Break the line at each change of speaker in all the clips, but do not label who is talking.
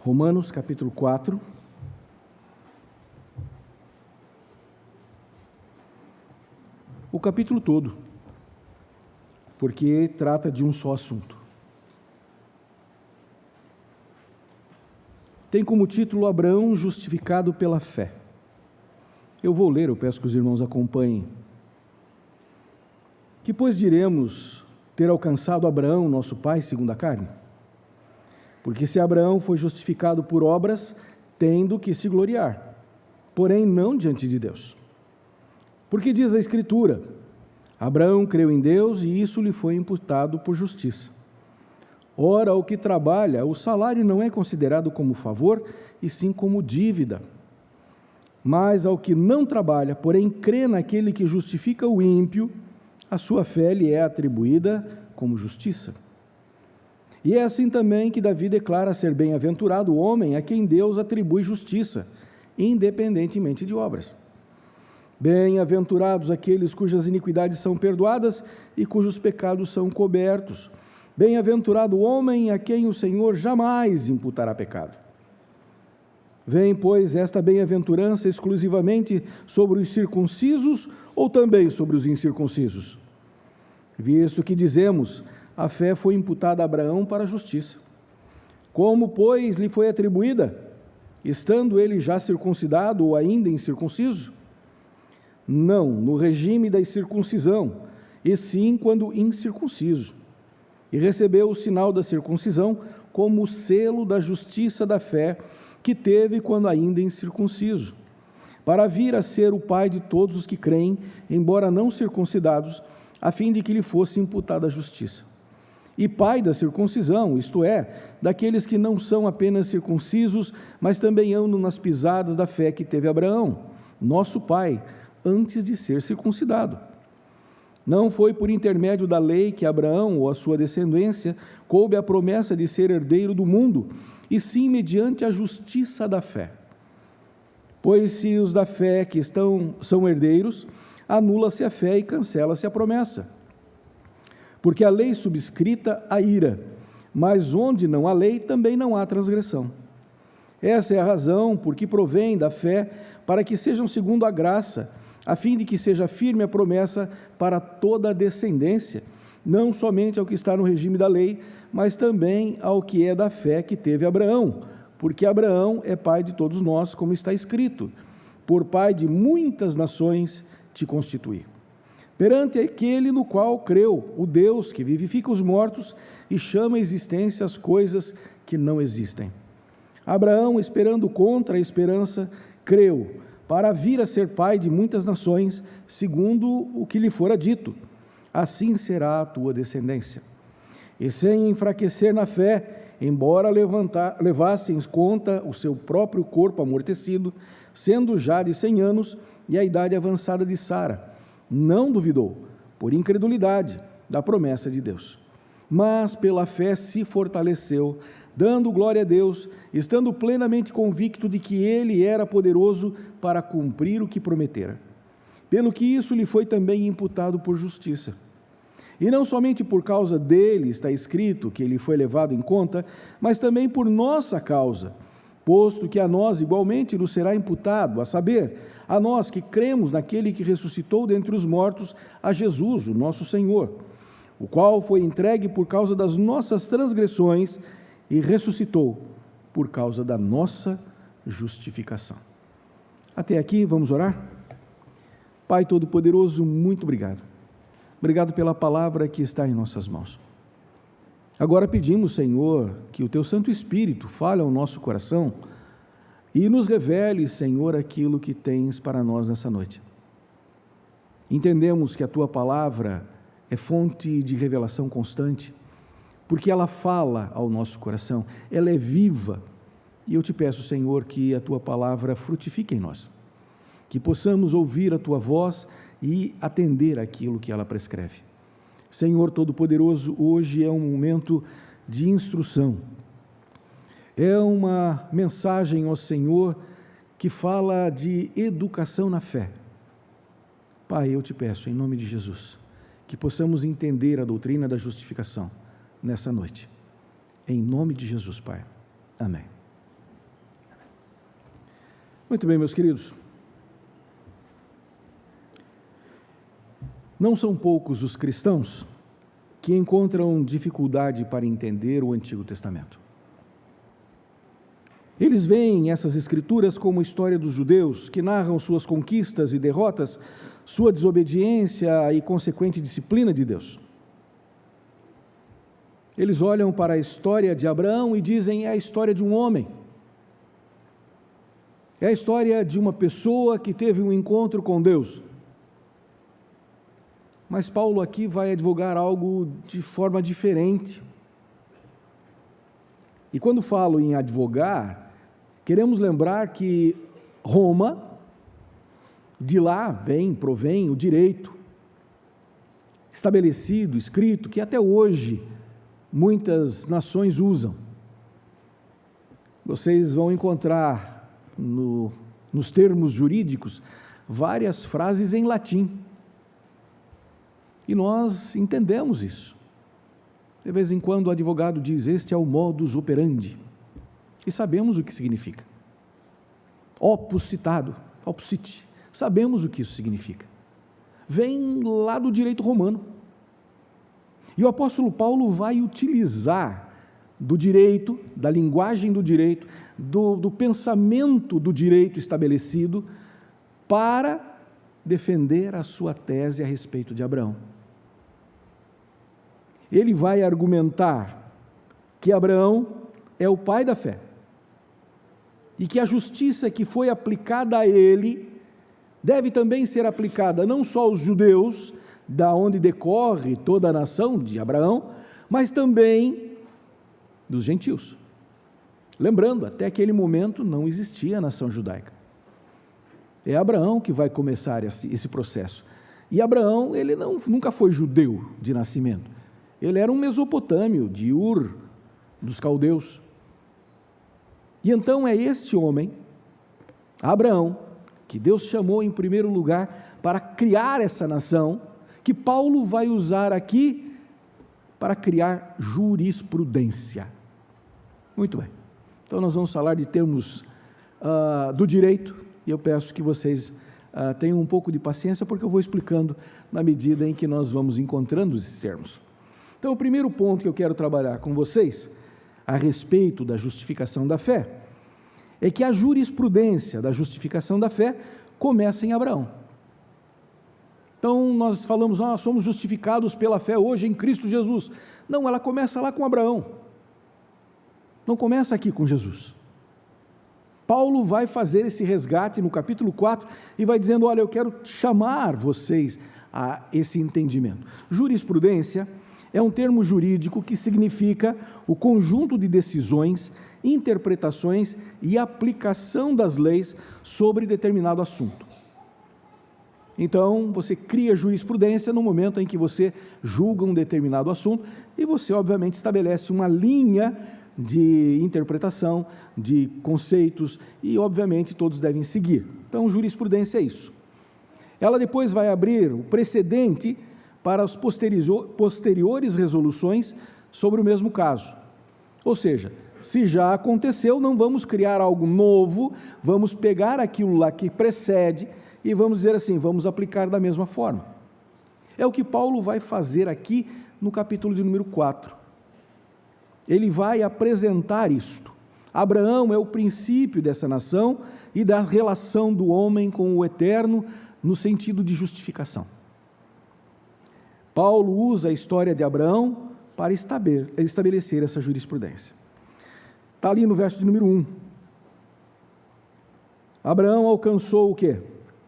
Romanos capítulo 4. O capítulo todo, porque trata de um só assunto. Tem como título Abraão justificado pela fé. Eu vou ler, eu peço que os irmãos acompanhem. Que pois diremos ter alcançado Abraão, nosso pai, segundo a carne? Porque se Abraão foi justificado por obras, tendo que se gloriar, porém não diante de Deus. Porque diz a Escritura: Abraão creu em Deus e isso lhe foi imputado por justiça. Ora, ao que trabalha, o salário não é considerado como favor, e sim como dívida. Mas ao que não trabalha, porém crê naquele que justifica o ímpio, a sua fé lhe é atribuída como justiça. E é assim também que Davi declara ser bem-aventurado o homem a quem Deus atribui justiça, independentemente de obras. Bem-aventurados aqueles cujas iniquidades são perdoadas e cujos pecados são cobertos. Bem-aventurado o homem a quem o Senhor jamais imputará pecado. Vem, pois, esta bem-aventurança exclusivamente sobre os circuncisos ou também sobre os incircuncisos? Visto que dizemos, a fé foi imputada a Abraão para a justiça. Como, pois, lhe foi atribuída, estando ele já circuncidado ou ainda incircunciso? Não, no regime da circuncisão, e sim quando incircunciso. E recebeu o sinal da circuncisão como o selo da justiça da fé que teve quando ainda incircunciso, para vir a ser o pai de todos os que creem, embora não circuncidados, a fim de que lhe fosse imputada a justiça. E pai da circuncisão, isto é, daqueles que não são apenas circuncisos, mas também andam nas pisadas da fé que teve Abraão, nosso pai, antes de ser circuncidado. Não foi por intermédio da lei que Abraão ou a sua descendência coube a promessa de ser herdeiro do mundo, e sim mediante a justiça da fé. Pois se os da fé que são herdeiros, anula-se a fé e cancela-se a promessa. Porque a lei subscrita a ira, mas onde não há lei, também não há transgressão. Essa é a razão por que provém da fé, para que sejam segundo a graça, a fim de que seja firme a promessa para toda a descendência, não somente ao que está no regime da lei, mas também ao que é da fé que teve Abraão, porque Abraão é pai de todos nós, como está escrito: por pai de muitas nações te constituí. Perante aquele no qual creu, o Deus que vivifica os mortos e chama à existência as coisas que não existem. Abraão, esperando contra a esperança, creu, para vir a ser pai de muitas nações, segundo o que lhe fora dito: assim será a tua descendência. E sem enfraquecer na fé, embora levasse em conta o seu próprio corpo amortecido, sendo já de 100 anos e a idade avançada de Sara, não duvidou, por incredulidade, da promessa de Deus. Mas pela fé se fortaleceu, dando glória a Deus, estando plenamente convicto de que Ele era poderoso para cumprir o que prometera. Pelo que isso lhe foi também imputado por justiça. E não somente por causa dele está escrito que ele foi levado em conta, mas também por nossa causa, posto que a nós igualmente nos será imputado, a saber, a nós que cremos naquele que ressuscitou dentre os mortos, a Jesus, o nosso Senhor, o qual foi entregue por causa das nossas transgressões e ressuscitou por causa da nossa justificação. Até aqui, vamos orar? Pai Todo-Poderoso, muito obrigado. Obrigado pela palavra que está em nossas mãos. Agora pedimos, Senhor, que o Teu Santo Espírito fale ao nosso coração e nos revele, Senhor, aquilo que tens para nós nessa noite. Entendemos que a Tua palavra é fonte de revelação constante, porque ela fala ao nosso coração, ela é viva. E eu te peço, Senhor, que a Tua palavra frutifique em nós, que possamos ouvir a Tua voz e atender aquilo que ela prescreve. Senhor Todo-Poderoso, hoje é um momento de instrução, é uma mensagem ao Senhor que fala de educação na fé. Pai, eu te peço, em nome de Jesus, que possamos entender a doutrina da justificação nessa noite. Em nome de Jesus, Pai. Amém. Muito bem, meus queridos. Não são poucos os cristãos que encontram dificuldade para entender o Antigo Testamento. Eles veem essas escrituras como a história dos judeus, que narram suas conquistas e derrotas, sua desobediência e consequente disciplina de Deus. Eles olham para a história de Abraão e dizem: é a história de um homem. É a história de uma pessoa que teve um encontro com Deus. Mas Paulo aqui vai advogar algo de forma diferente. E quando falo em advogar, queremos lembrar que Roma, de lá provém o direito estabelecido, escrito, que até hoje muitas nações usam. Vocês vão encontrar nos termos jurídicos várias frases em latim. E nós entendemos isso. De vez em quando o advogado diz: este é o modus operandi. E sabemos o que significa. Opus citado, opus cite. Sabemos o que isso significa. Vem lá do direito romano. E o apóstolo Paulo vai utilizar do direito, da linguagem do direito, do pensamento do direito estabelecido para defender a sua tese a respeito de Abraão. Ele vai argumentar que Abraão é o pai da fé e que a justiça que foi aplicada a ele deve também ser aplicada não só aos judeus, da onde decorre toda a nação de Abraão, mas também dos gentios. Lembrando, até aquele momento não existia a nação judaica. É Abraão que vai começar esse processo. E Abraão, ele nunca foi judeu de nascimento. Ele era um mesopotâmio, de Ur, dos caldeus. E então é esse homem, Abraão, que Deus chamou em primeiro lugar para criar essa nação, que Paulo vai usar aqui para criar jurisprudência. Muito bem. Então nós vamos falar de termos do direito, e eu peço que vocês tenham um pouco de paciência, porque eu vou explicando na medida em que nós vamos encontrando esses termos. Então, o primeiro ponto que eu quero trabalhar com vocês, a respeito da justificação da fé, é que a jurisprudência da justificação da fé começa em Abraão. Então, nós falamos: somos justificados pela fé hoje em Cristo Jesus. Não, ela começa lá com Abraão. Não começa aqui com Jesus. Paulo vai fazer esse resgate no capítulo 4 e vai dizendo: olha, eu quero chamar vocês a esse entendimento. Jurisprudência é um termo jurídico que significa o conjunto de decisões, interpretações e aplicação das leis sobre determinado assunto. Então, você cria jurisprudência no momento em que você julga um determinado assunto e você, obviamente, estabelece uma linha de interpretação, de conceitos, e obviamente todos devem seguir. Então, jurisprudência é isso. Ela depois vai abrir o precedente para as posteriores resoluções sobre o mesmo caso. Ou seja, se já aconteceu, não vamos criar algo novo, vamos pegar aquilo lá que precede e vamos dizer assim, vamos aplicar da mesma forma. É o que Paulo vai fazer aqui no capítulo de número 4. Ele vai apresentar isto. Abraão é o princípio dessa nação e da relação do homem com o eterno no sentido de justificação. Paulo usa a história de Abraão para estabelecer essa jurisprudência. Está ali no verso de número 1. Abraão alcançou o quê?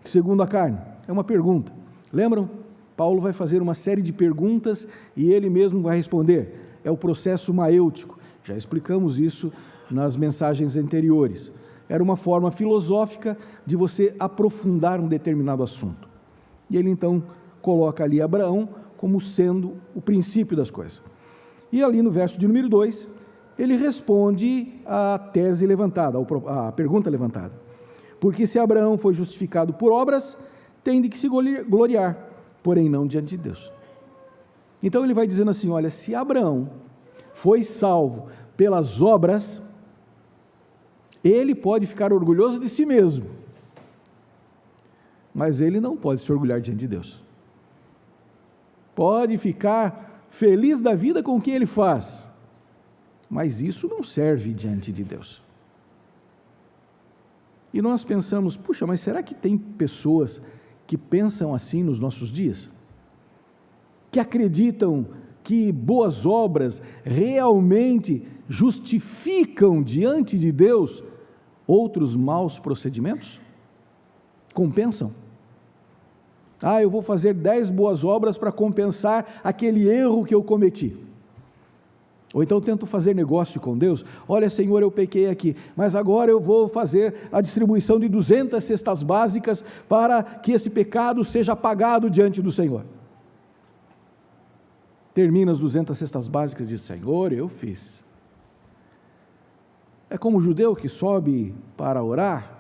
Segundo a carne. É uma pergunta. Lembram? Paulo vai fazer uma série de perguntas e ele mesmo vai responder. É o processo maêutico. Já explicamos isso nas mensagens anteriores. Era uma forma filosófica de você aprofundar um determinado assunto. E ele então coloca ali Abraão como sendo o princípio das coisas. E ali no verso de número 2, ele responde à tese levantada, à pergunta levantada. Porque se Abraão foi justificado por obras, tem de que se gloriar, porém não diante de Deus. Então ele vai dizendo assim, olha, se Abraão foi salvo pelas obras, Ele pode ficar orgulhoso de si mesmo, mas ele não pode se orgulhar diante de Deus. Pode ficar feliz da vida com o que ele faz, mas isso não serve diante de Deus. E nós pensamos, puxa, mas será que tem pessoas que pensam assim nos nossos dias? Que acreditam que boas obras realmente justificam diante de Deus outros maus procedimentos? Compensam? Eu vou fazer 10 boas obras para compensar aquele erro que eu cometi. Ou então tento fazer negócio com Deus. Olha, Senhor, eu pequei aqui, mas agora eu vou fazer a distribuição de 200 cestas básicas para que esse pecado seja apagado diante do Senhor. Termina as 200 cestas básicas e diz, Senhor, eu fiz. É como o judeu que sobe para orar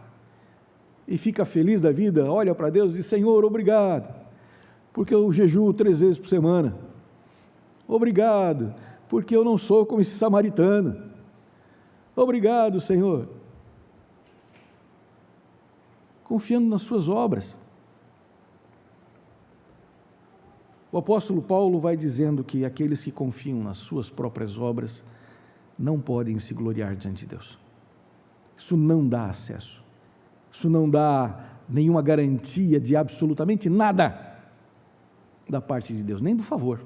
e fica feliz da vida, olha para Deus e diz, Senhor, obrigado, porque eu jejuo 3 vezes por semana. Obrigado, porque eu não sou como esse samaritano. Obrigado, Senhor. Confiando nas suas obras. O apóstolo Paulo vai dizendo que aqueles que confiam nas suas próprias obras não podem se gloriar diante de Deus. Isso não dá acesso. Isso não dá nenhuma garantia de absolutamente nada da parte de Deus, nem do favor.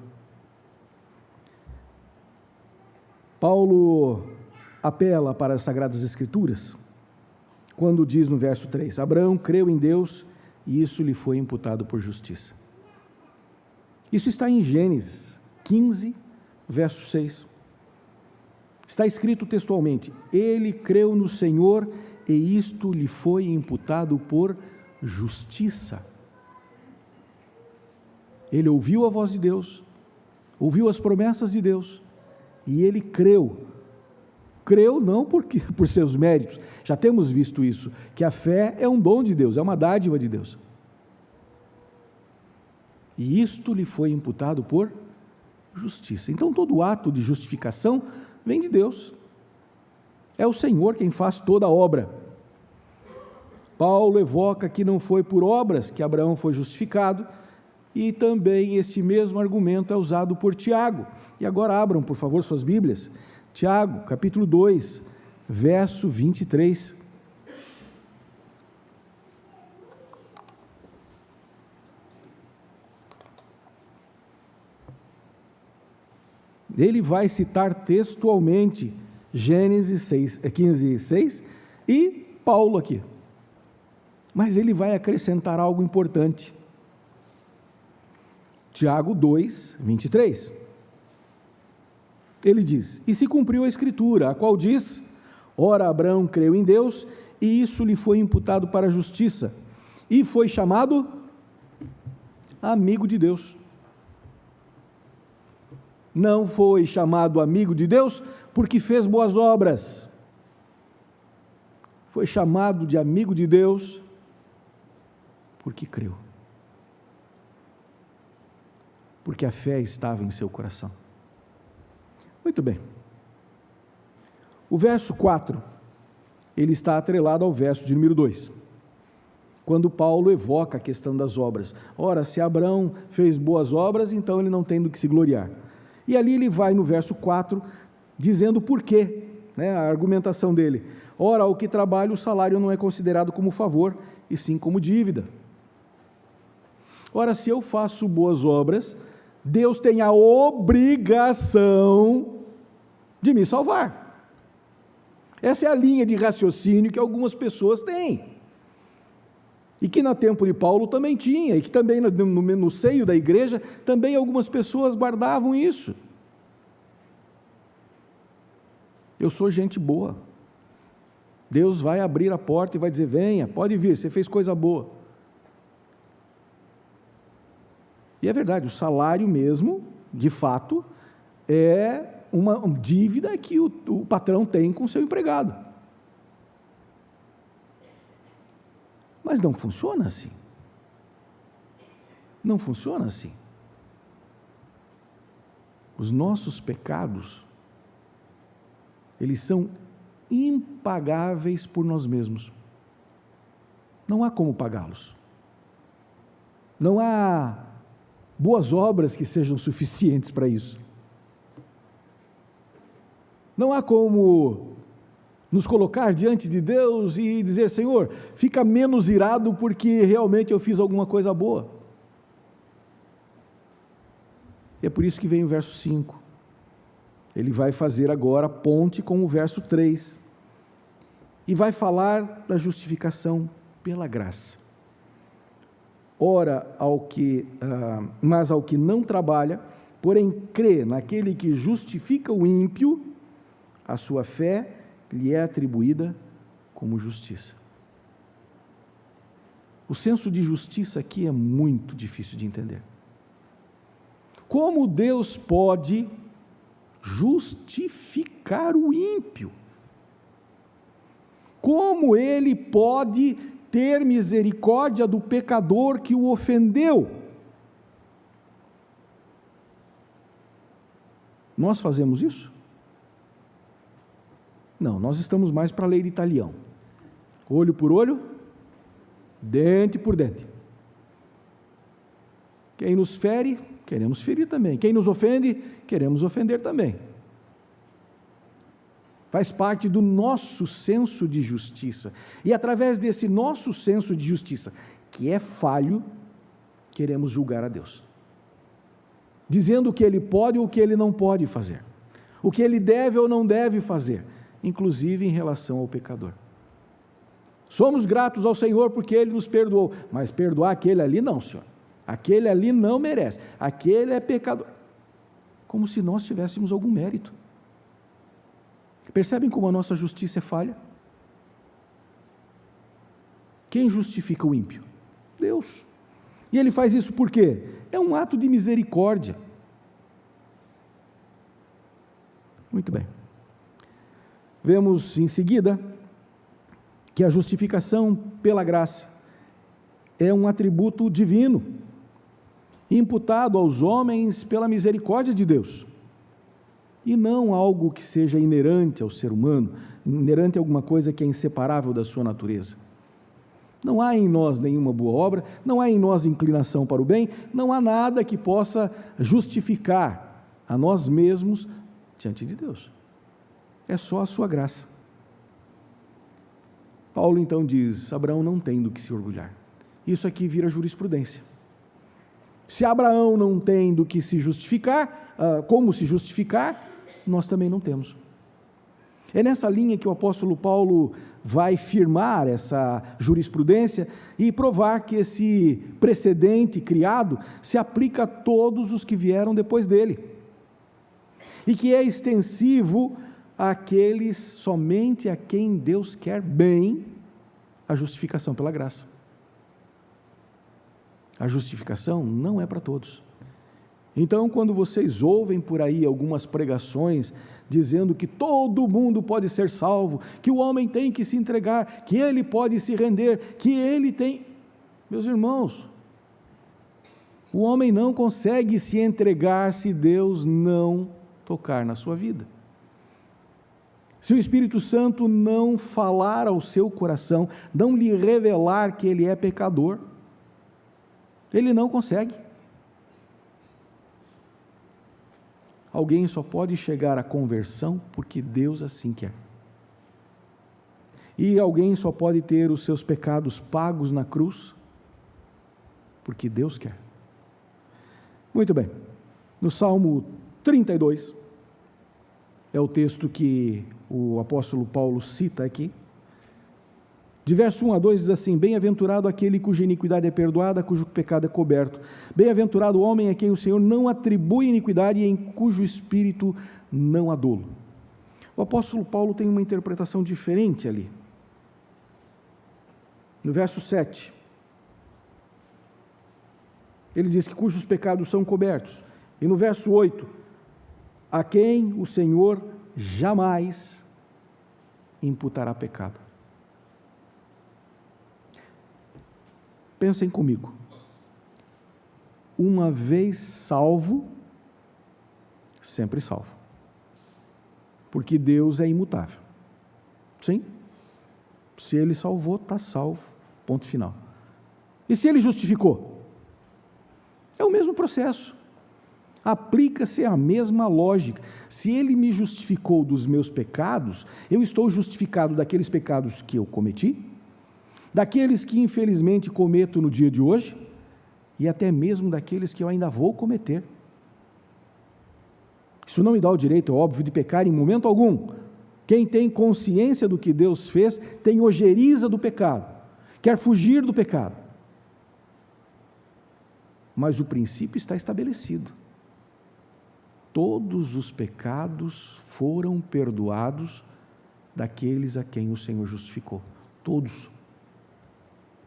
Paulo apela para as Sagradas Escrituras, quando diz no verso 3, Abraão creu em Deus e isso lhe foi imputado por justiça. Isso está em Gênesis 15, verso 6. Está escrito textualmente, ele creu no Senhor e isto lhe foi imputado por justiça. Ele ouviu a voz de Deus, ouviu as promessas de Deus, e ele creu. Creu não por seus méritos, já temos visto isso, que a fé é um dom de Deus, é uma dádiva de Deus. E isto lhe foi imputado por justiça. Então todo ato de justificação vem de Deus. É o Senhor quem faz toda a obra. Paulo evoca que não foi por obras que Abraão foi justificado, e também este mesmo argumento é usado por Tiago. E agora abram, por favor, suas Bíblias. Tiago, capítulo 2, verso 23. Ele vai citar textualmente Gênesis 15, 6 e Paulo aqui. Mas ele vai acrescentar algo importante. Tiago 2, 23. Ele diz, e se cumpriu a Escritura, a qual diz, ora Abraão creu em Deus, e isso lhe foi imputado para a justiça, e foi chamado amigo de Deus. Não foi chamado amigo de Deus porque fez boas obras. Foi chamado de amigo de Deus porque creu. Porque a fé estava em seu coração. Muito bem. O verso 4, ele está atrelado ao verso de número 2. Quando Paulo evoca a questão das obras. Ora, se Abraão fez boas obras, então ele não tem do que se gloriar. E ali ele vai no verso 4, dizendo por quê, a argumentação dele. Ora, ao que trabalha, o salário não é considerado como favor, e sim como dívida. Ora, se eu faço boas obras, Deus tem a obrigação de me salvar. Essa é a linha de raciocínio que algumas pessoas têm. E que no tempo de Paulo também tinha, e que também no seio da igreja, também algumas pessoas guardavam isso. Eu sou gente boa. Deus vai abrir a porta e vai dizer, venha, pode vir, você fez coisa boa. E é verdade, o salário mesmo, de fato, é uma dívida que o patrão tem com o seu empregado. Mas não funciona assim. Não funciona assim. Os nossos pecados, eles são impagáveis por nós mesmos. Não há como pagá-los. Não há boas obras que sejam suficientes para isso. Não há como nos colocar diante de Deus e dizer: Senhor, fica menos irado porque realmente eu fiz alguma coisa boa. E é por isso que vem o verso 5. Ele vai fazer agora ponte com o verso 3 e vai falar da justificação pela graça. Ora, mas ao que não trabalha, porém crê naquele que justifica o ímpio, a sua fé lhe é atribuída como justiça. O senso de justiça aqui é muito difícil de entender. Como Deus pode justificar o ímpio? Como Ele pode ter misericórdia do pecador que o ofendeu? Nós fazemos isso? Não, nós estamos mais para a lei de Italião. Olho por olho, dente por dente. Quem nos fere, queremos ferir também. Quem nos ofende, queremos ofender também. Faz parte do nosso senso de justiça. E através desse nosso senso de justiça, que é falho, queremos julgar a Deus. Dizendo o que Ele pode ou o que Ele não pode fazer. O que Ele deve ou não deve fazer. Inclusive em relação ao pecador. Somos gratos ao Senhor porque Ele nos perdoou. Mas perdoar aquele ali não, Senhor. Aquele ali não merece. Aquele é pecador. Como se nós tivéssemos algum mérito. Percebem como a nossa justiça é falha? Quem justifica o ímpio? Deus. E Ele faz isso por quê? É um ato de misericórdia. Muito bem. Vemos em seguida que a justificação pela graça é um atributo divino, imputado aos homens pela misericórdia de Deus, e não algo que seja inerente ao ser humano, inerente a alguma coisa que é inseparável da sua natureza. Não há em nós nenhuma boa obra, não há em nós inclinação para o bem, não há nada que possa justificar a nós mesmos diante de Deus. É só a sua graça. Paulo então diz: Abraão não tem do que se orgulhar. Isso aqui vira jurisprudência. Se Abraão não tem do que se justificar, como se justificar, nós também não temos. É nessa linha que o apóstolo Paulo vai firmar essa jurisprudência e provar que esse precedente criado se aplica a todos os que vieram depois dele, e que é extensivo àqueles somente a quem Deus quer bem, a justificação pela graça. A justificação não é para todos. Então, quando vocês ouvem por aí algumas pregações dizendo que todo mundo pode ser salvo, que o homem tem que se entregar, que ele pode se render, que ele tem... Meus irmãos, o homem não consegue se entregar se Deus não tocar na sua vida. Se o Espírito Santo não falar ao seu coração, não lhe revelar que ele é pecador, ele não consegue. Alguém só pode chegar à conversão porque Deus assim quer. E alguém só pode ter os seus pecados pagos na cruz porque Deus quer. Muito bem. No Salmo 32, é o texto que o apóstolo Paulo cita aqui. De verso 1 a 2 diz assim: Bem-aventurado aquele cuja iniquidade é perdoada, cujo pecado é coberto. Bem-aventurado o homem a quem o Senhor não atribui iniquidade e em cujo espírito não há dolo. O apóstolo Paulo tem uma interpretação diferente ali. No verso 7, ele diz que cujos pecados são cobertos. E no verso 8, a quem o Senhor jamais imputará pecado. Pensem comigo. Uma vez salvo, sempre salvo. Porque Deus é imutável. Sim. Se ele salvou, está salvo. Ponto final. E se ele justificou? É o mesmo processo. Aplica-se a mesma lógica. Se ele me justificou dos meus pecados, eu estou justificado daqueles pecados que eu cometi, daqueles que infelizmente cometo no dia de hoje, e até mesmo daqueles que eu ainda vou cometer. Isso não me dá o direito, é óbvio, de pecar em momento algum. Quem tem consciência do que Deus fez, tem ojeriza do pecado, quer fugir do pecado. Mas o princípio está estabelecido. Todos os pecados foram perdoados daqueles a quem o Senhor justificou. Todos.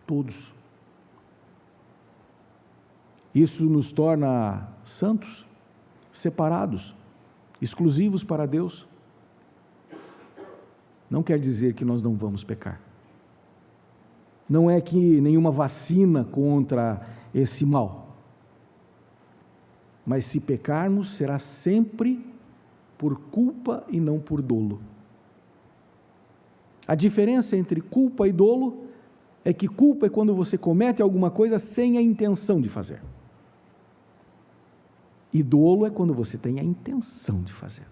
Todos. Isso nos torna santos, separados, exclusivos para Deus. Não quer dizer que nós não vamos pecar. Não é que nenhuma vacina contra esse mal. Mas se pecarmos, será sempre por culpa e não por dolo. A diferença entre culpa e dolo é que culpa é quando você comete alguma coisa sem a intenção de fazer. E dolo é quando você tem a intenção de fazer.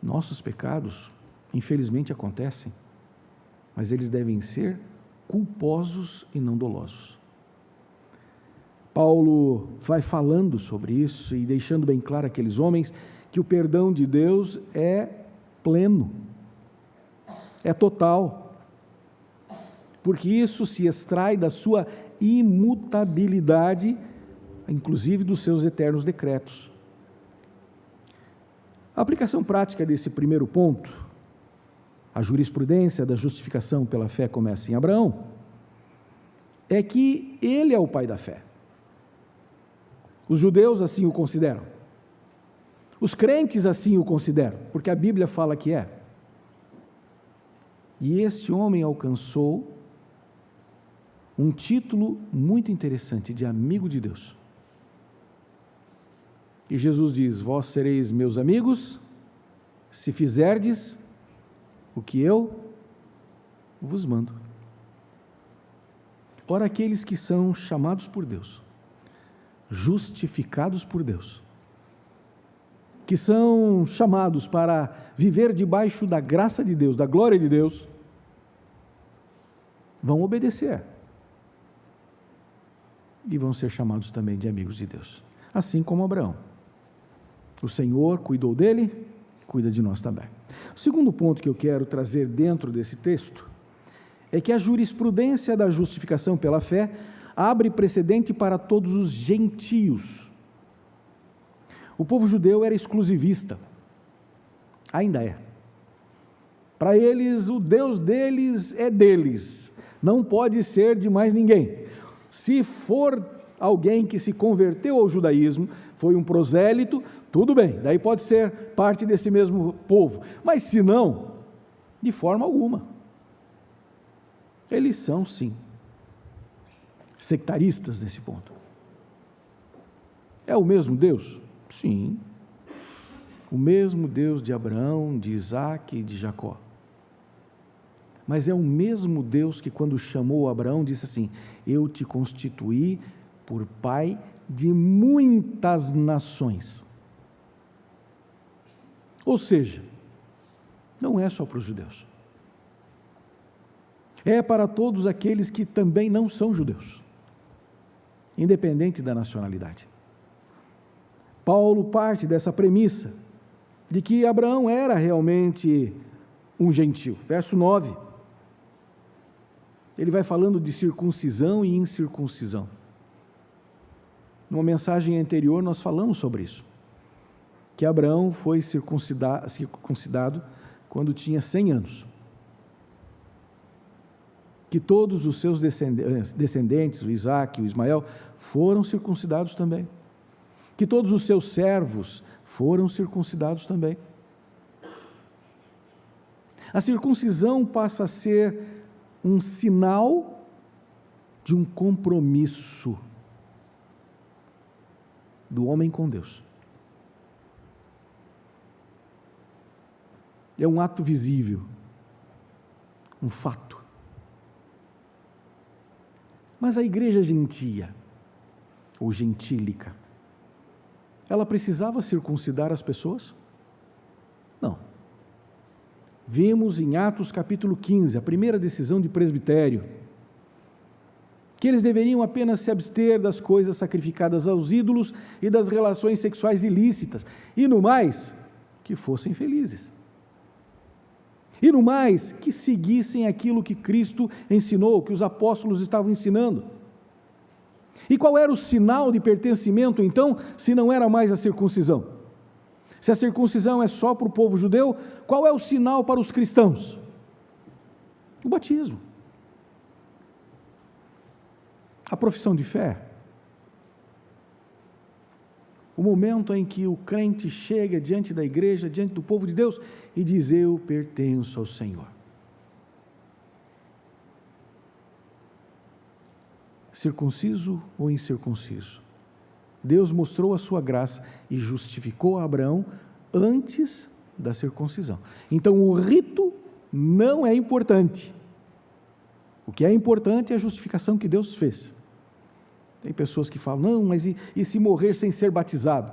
Nossos pecados, infelizmente, acontecem, mas eles devem ser culposos e não dolosos. Paulo vai falando sobre isso e deixando bem claro àqueles homens que o perdão de Deus é pleno, é total, porque isso se extrai da sua imutabilidade, inclusive dos seus eternos decretos. A aplicação prática desse primeiro ponto, a jurisprudência da justificação pela fé começa em Abraão, é que ele é o pai da fé. Os judeus assim o consideram. Os crentes assim o consideram, porque a Bíblia fala que é. E esse homem alcançou um título muito interessante de amigo de Deus. E Jesus diz: vós sereis meus amigos, se fizerdes o que eu vos mando. Ora, aqueles que são chamados por Deus, justificados por Deus, que são chamados para viver debaixo da graça de Deus, da glória de Deus, vão obedecer e vão ser chamados também de amigos de Deus, assim como Abraão. O Senhor cuidou dele, cuida de nós também. O segundo ponto que eu quero trazer dentro desse texto é que a jurisprudência da justificação pela fé abre precedente para todos os gentios. O povo judeu era exclusivista, ainda é. Para eles, o Deus deles é deles, não pode ser de mais ninguém. Se for alguém que se converteu ao judaísmo, foi um prosélito, tudo bem, daí pode ser parte desse mesmo povo, mas se não, de forma alguma. Eles são, sim, sectaristas nesse ponto. É o mesmo Deus? Sim. O mesmo Deus de Abraão, de Isaque e de Jacó. Mas é o mesmo Deus que, quando chamou Abraão, disse assim: eu te constituí por pai de muitas nações. Ou seja, não é só para os judeus. É para todos aqueles que também não são judeus, independente da nacionalidade. Paulo parte dessa premissa de que Abraão era realmente um gentio. Verso 9, ele vai falando de circuncisão e incircuncisão. Numa mensagem anterior nós falamos sobre isso, que Abraão foi circuncidado quando tinha 100 anos. Que todos os seus descendentes, o Isaque, o Ismael, foram circuncidados também. Que todos os seus servos foram circuncidados também. A circuncisão passa a ser um sinal de um compromisso do homem com Deus. é um ato visível, um fato. Mas a igreja gentia, ou gentílica, ela precisava circuncidar as pessoas? Não. Vimos em Atos capítulo 15, a primeira decisão de presbitério, que eles deveriam apenas se abster das coisas sacrificadas aos ídolos e das relações sexuais ilícitas, e no mais, que fossem felizes. E no mais, que seguissem aquilo que Cristo ensinou, que os apóstolos estavam ensinando. E qual era o sinal de pertencimento, então, se não era mais a circuncisão? Se a circuncisão é só para o povo judeu, qual é o sinal para os cristãos? O batismo. A profissão de fé. O momento em que o crente chega diante da igreja, diante do povo de Deus, e diz: eu pertenço ao Senhor. Circunciso ou incircunciso, Deus mostrou a sua graça e justificou a Abraão antes da circuncisão. Então o rito não é importante. O que é importante é a justificação que Deus fez. Tem pessoas que falam: não, mas e se morrer sem ser batizado?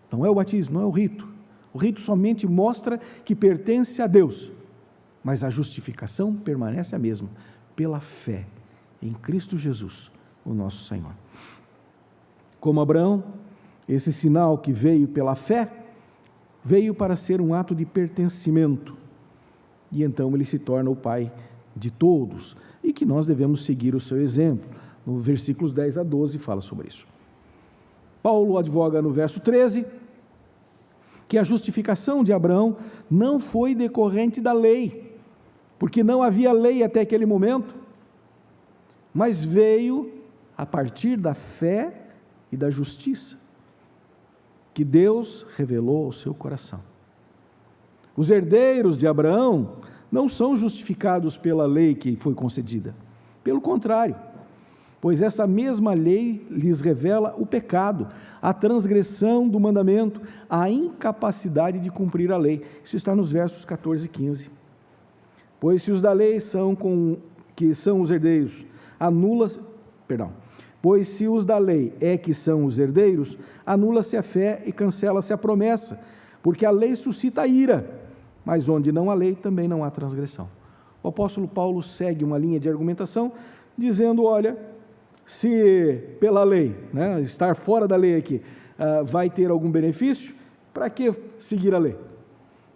Não é o batismo, não é o rito. O rito somente mostra que pertence a Deus, mas a justificação permanece a mesma, pela fé em Cristo Jesus, o nosso Senhor. Como Abraão, esse sinal que veio pela fé, veio para ser um ato de pertencimento, e então ele se torna o pai de todos, e que nós devemos seguir o seu exemplo. No versículos 10 a 12 fala sobre isso. Paulo advoga no verso 13, que a justificação de Abraão não foi decorrente da lei, porque não havia lei até aquele momento, mas veio a partir da fé e da justiça, que Deus revelou ao seu coração. Os herdeiros de Abraão não são justificados pela lei que foi concedida, pelo contrário, pois essa mesma lei lhes revela o pecado, a transgressão do mandamento, a incapacidade de cumprir a lei. Isso está nos versos 14 e 15. Pois se os da lei que são os herdeiros, pois se os da lei que são os herdeiros, anula-se a fé e cancela-se a promessa, porque a lei suscita ira, mas onde não há lei, também não há transgressão. O apóstolo Paulo segue uma linha de argumentação, dizendo: olha, se pela lei, estar fora da lei aqui, vai ter algum benefício, para que seguir a lei?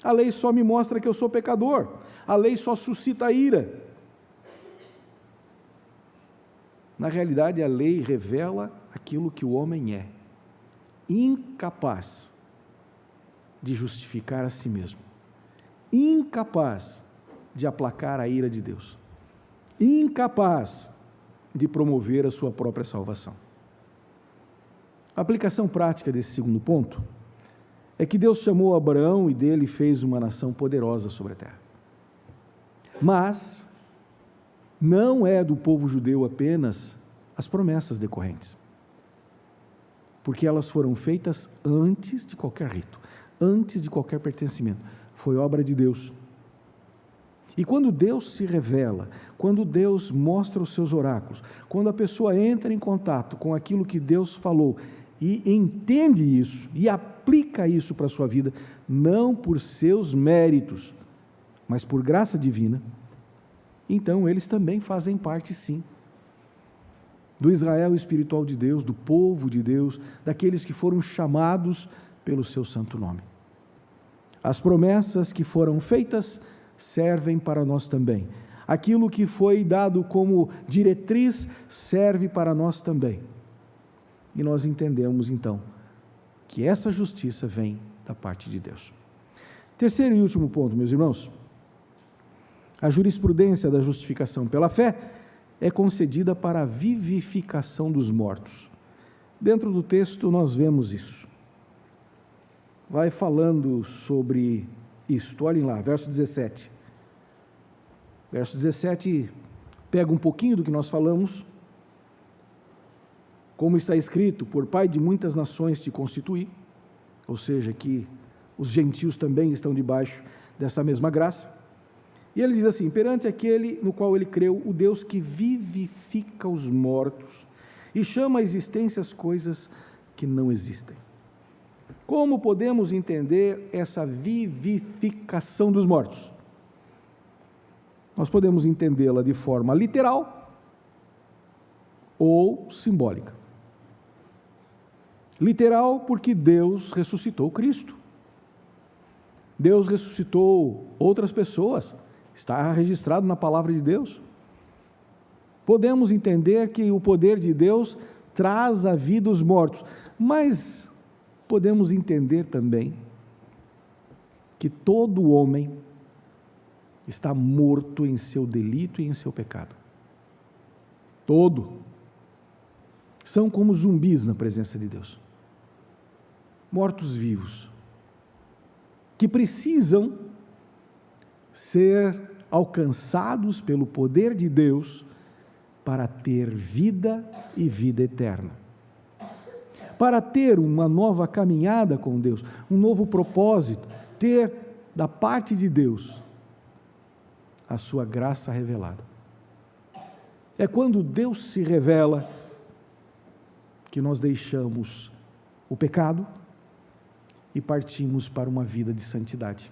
A lei só me mostra que eu sou pecador, a lei só suscita ira. Na realidade, a lei revela aquilo que o homem é, incapaz de justificar a si mesmo, incapaz de aplacar a ira de Deus, incapaz de promover a sua própria salvação. A aplicação prática desse segundo ponto é que Deus chamou Abraão e dele fez uma nação poderosa sobre a terra. Mas não é do povo judeu apenas as promessas decorrentes, porque elas foram feitas antes de qualquer rito, antes de qualquer pertencimento. Foi obra de Deus. E quando Deus se revela, quando Deus mostra os seus oráculos, quando a pessoa entra em contato com aquilo que Deus falou e entende isso e aplica isso para a sua vida, não por seus méritos, mas por graça divina, então eles também fazem parte, sim, do Israel espiritual de Deus, do povo de Deus, daqueles que foram chamados pelo seu santo nome. As promessas que foram feitas servem para nós também. Aquilo que foi dado como diretriz serve para nós também. E nós entendemos, então, que essa justiça vem da parte de Deus. Terceiro e último ponto, meus irmãos. A jurisprudência da justificação pela fé é concedida para a vivificação dos mortos. Dentro do texto nós vemos isso. Vai falando sobre isto, olhem lá, verso 17. Verso 17 pega um pouquinho do que nós falamos, como está escrito: por pai de muitas nações te constituí, ou seja, que os gentios também estão debaixo dessa mesma graça. E ele diz assim: perante aquele no qual ele creu, o Deus que vivifica os mortos e chama à existência as coisas que não existem. Como podemos entender essa vivificação dos mortos? Nós podemos entendê-la de forma literal ou simbólica. Literal, porque Deus ressuscitou Cristo. Deus ressuscitou outras pessoas, está registrado na palavra de Deus. Podemos entender que o poder de Deus traz à vida os mortos, mas podemos entender também que todo homem está morto em seu delito e em seu pecado. Todo. São como zumbis na presença de Deus. Mortos-vivos, que precisam ser alcançados pelo poder de Deus para ter vida e vida eterna. Para ter uma nova caminhada com Deus, um novo propósito, ter da parte de Deus a sua graça revelada. É quando Deus se revela que nós deixamos o pecado e partimos para uma vida de santidade.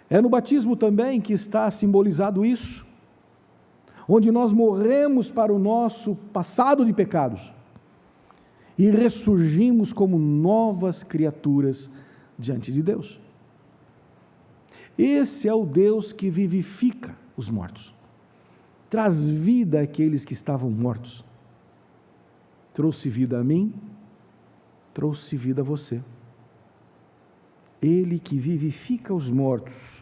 É no batismo também que está simbolizado isso, onde nós morremos para o nosso passado de pecados e ressurgimos como novas criaturas diante de Deus. Esse é o Deus que vivifica os mortos, traz vida àqueles que estavam mortos. Trouxe vida a mim, trouxe vida a você. Ele que vivifica os mortos,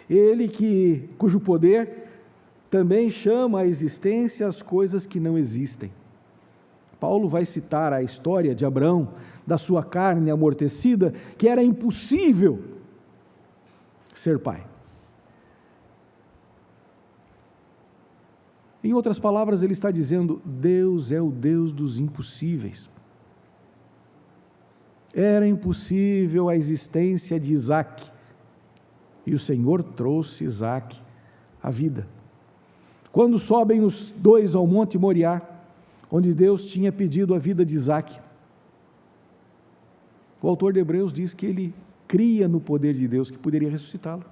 Ele cujo poder também chama à existência as coisas que não existem. Paulo vai citar a história de Abraão, da sua carne amortecida, que era impossível ser pai. Em outras palavras, ele está dizendo: Deus é o Deus dos impossíveis. Era impossível a existência de Isaque, e o Senhor trouxe Isaque à vida. Quando sobem os dois ao Monte Moriá, onde Deus tinha pedido a vida de Isaque, o autor de Hebreus diz que ele cria no poder de Deus que poderia ressuscitá-lo.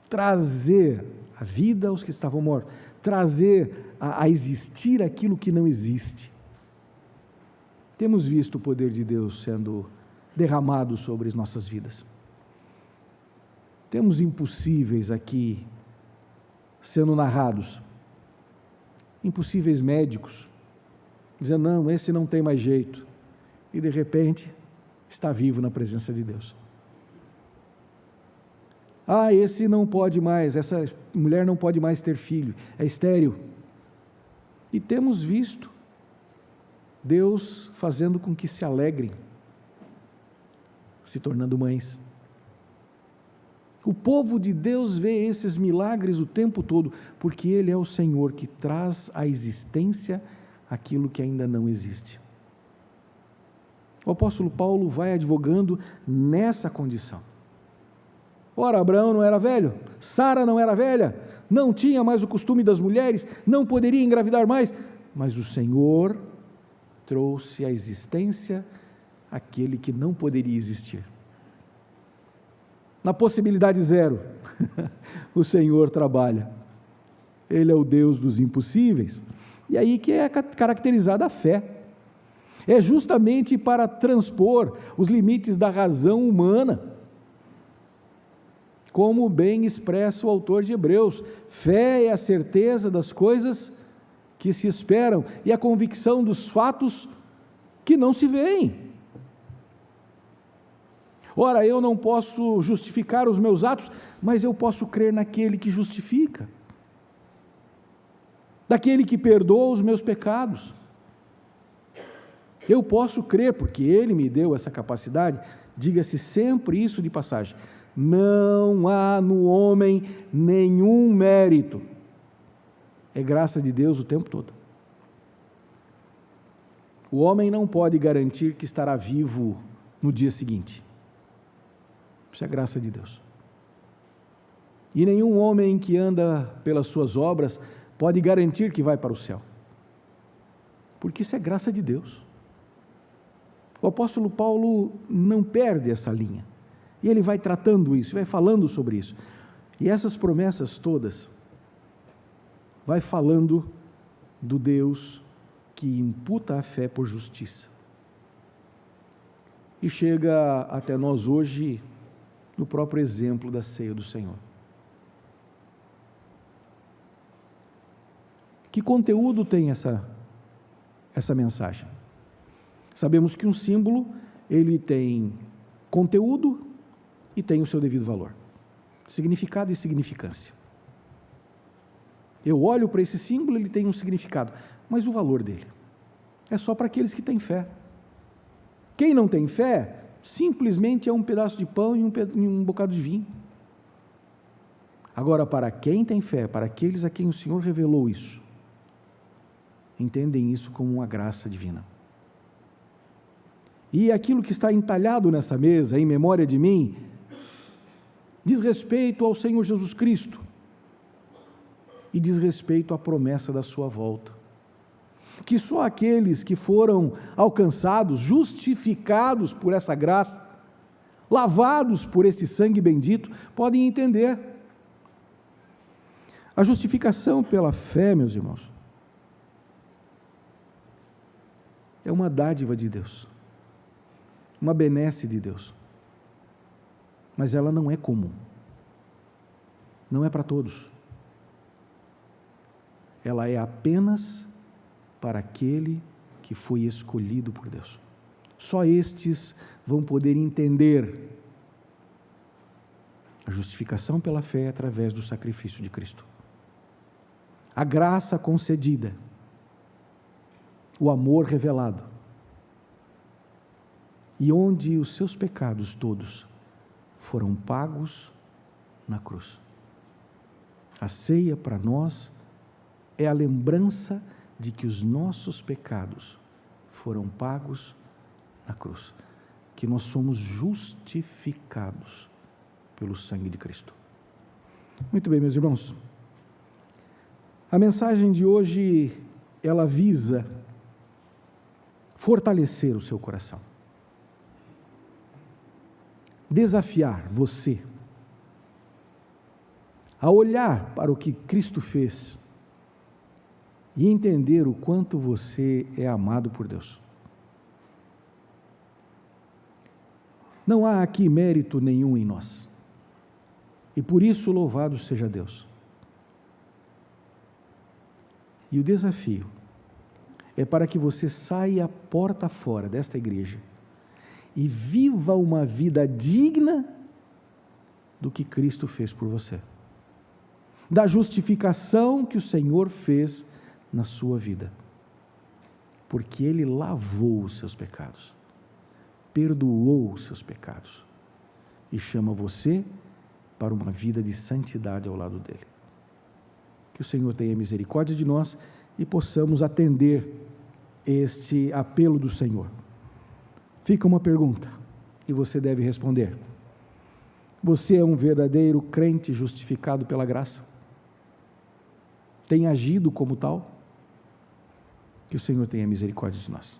Trazer a vida aos que estavam mortos, trazer a existir aquilo que não existe. Temos visto o poder de Deus sendo derramado sobre as nossas vidas. Temos impossíveis aqui sendo narrados, impossíveis médicos, dizendo: não, esse não tem mais jeito, e de repente está vivo na presença de Deus. Esse não pode mais, essa mulher não pode mais ter filho, é estéril. E temos visto Deus fazendo com que se alegrem, se tornando mães. O povo de Deus vê esses milagres o tempo todo, porque Ele é o Senhor que traz à existência aquilo que ainda não existe. O apóstolo Paulo vai advogando nessa condição. Ora, Abraão não era velho, Sara não era velha, não tinha mais o costume das mulheres, não poderia engravidar mais, mas o Senhor trouxe à existência aquele que não poderia existir. Na possibilidade zero, o Senhor trabalha. Ele é o Deus dos impossíveis. E aí que é caracterizada a fé. É justamente para transpor os limites da razão humana. Como bem expressa o autor de Hebreus, fé é a certeza das coisas que se esperam e a convicção dos fatos que não se veem. Ora, eu não posso justificar os meus atos, mas eu posso crer naquele que justifica, daquele que perdoa os meus pecados. Eu posso crer, porque Ele me deu essa capacidade. Diga-se sempre isso de passagem: não há no homem nenhum mérito, é graça de Deus o tempo todo. O homem não pode garantir que estará vivo no dia seguinte. Isso é graça de Deus. E nenhum homem que anda pelas suas obras pode garantir que vai para o céu, porque isso é graça de Deus. O apóstolo Paulo não perde essa linha, e ele vai tratando isso, vai falando sobre isso, e essas promessas todas, vai falando do Deus que imputa a fé por justiça, e chega até nós hoje no próprio exemplo da ceia do Senhor. Que conteúdo tem essa mensagem? Sabemos que um símbolo, ele tem conteúdo e tem o seu devido valor, significado e significância. Eu olho para esse símbolo, ele tem um significado, mas o valor dele é só para aqueles que têm fé. Quem não tem fé, simplesmente é um pedaço de pão e um bocado de vinho. Agora, para quem tem fé, para aqueles a quem o Senhor revelou isso, entendem isso como uma graça divina. E aquilo que está entalhado nessa mesa, em memória de mim, diz respeito ao Senhor Jesus Cristo e diz respeito à promessa da sua volta, que só aqueles que foram alcançados, justificados por essa graça, lavados por esse sangue bendito, podem entender. A justificação pela fé, meus irmãos, é uma dádiva de Deus, uma benesse de Deus, mas ela não é comum, não é para todos, ela é apenas para aquele que foi escolhido por Deus. Só estes vão poder entender a justificação pela fé através do sacrifício de Cristo, a graça concedida, o amor revelado, e onde os seus pecados todos foram pagos na cruz. A ceia para nós é a lembrança de que os nossos pecados foram pagos na cruz, que nós somos justificados pelo sangue de Cristo. Muito bem, meus irmãos, a mensagem de hoje, ela visa fortalecer o seu coração, desafiar você a olhar para o que Cristo fez e entender o quanto você é amado por Deus. Não há aqui mérito nenhum em nós, e por isso louvado seja Deus. E o desafio é para que você saia porta fora desta igreja e viva uma vida digna do que Cristo fez por você, da justificação que o Senhor fez na sua vida, porque Ele lavou os seus pecados, perdoou os seus pecados e chama você para uma vida de santidade ao lado dEle. Que o Senhor tenha misericórdia de nós e possamos atender este apelo do Senhor. Fica uma pergunta e você deve responder: você é um verdadeiro crente justificado pela graça? Tem agido como tal? Que o Senhor tenha misericórdia de nós.